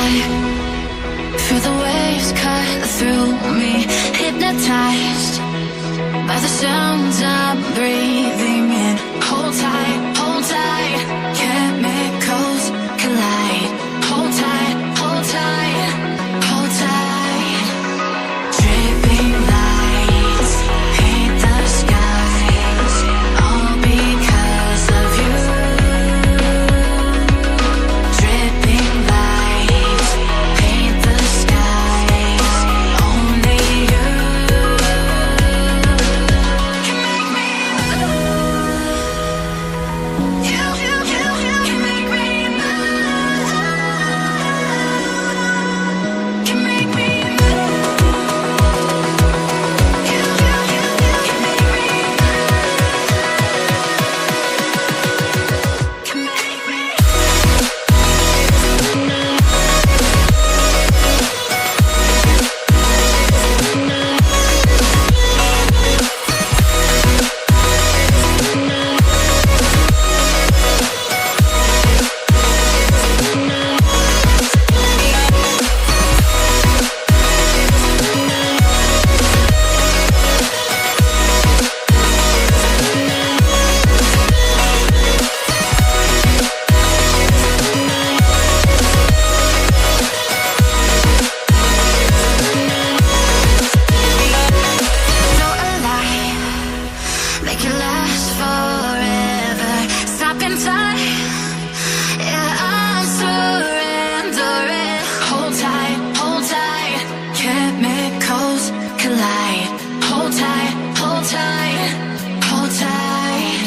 high. Feel the waves cut through me, hypnotized by the sounds I'm breathing in. Hold tight, chemicals collide. Hold tight, hold tight, hold tight. Dripping lights paint the skies, all because of you. Dripping lights paint the skies, only you can make me move. You can make me move. Can make me move. You can make me move. Can make me. So alive, make it last forever. Stop in time, yeah, I'm surrendering. Hold tight, chemicals collide. Hold tight, hold tight, hold tight.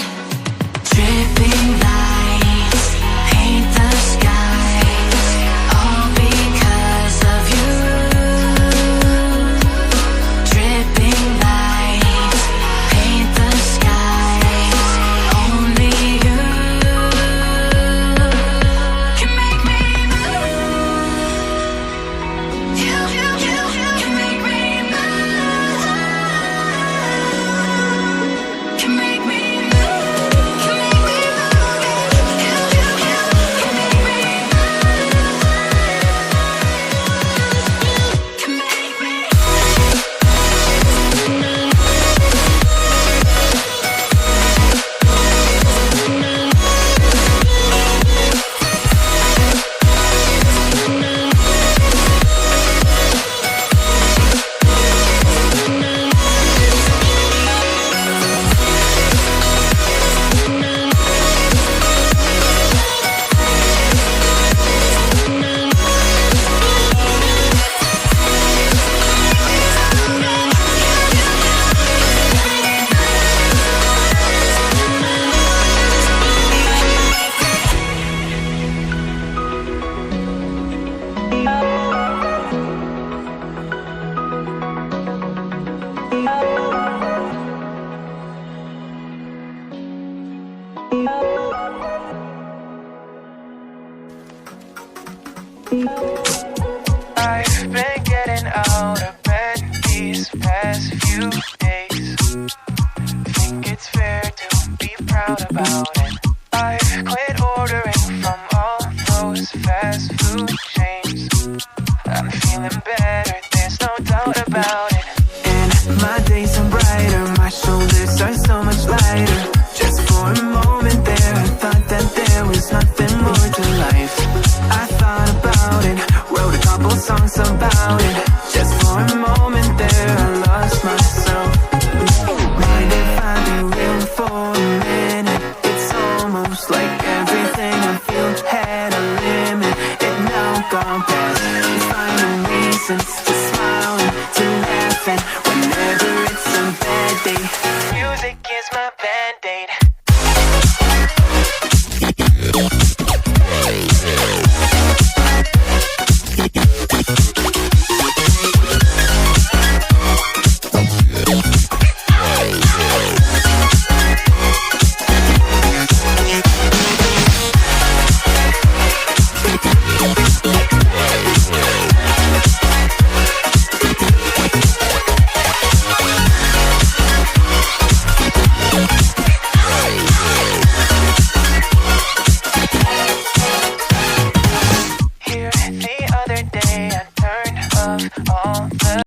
Dripping lights paint the skies, all because of you. Dripping lights paint the skies, only you can make me move. You can make me move. Can make me move. Can make me move. You can make me move. Can make me. I've been getting out of bed these past few days. Think it's fair to be proud about it. I've quit ordering from all those fast food chains. I'm feeling better, there's no doubt about it. And my days are brighter, my shoulders are so much lighter. Just for a moment there, I thought that there was nothing more to life. I thought about it, wrote a couple songs about it. Just for a moment there, I lost myself. Mind if I be real for a minute? It's almost like everything I feel had a limit. It now gone past, finding reasons to smile and to laugh at whenever it's a bad day. Music is my band-aid. of all the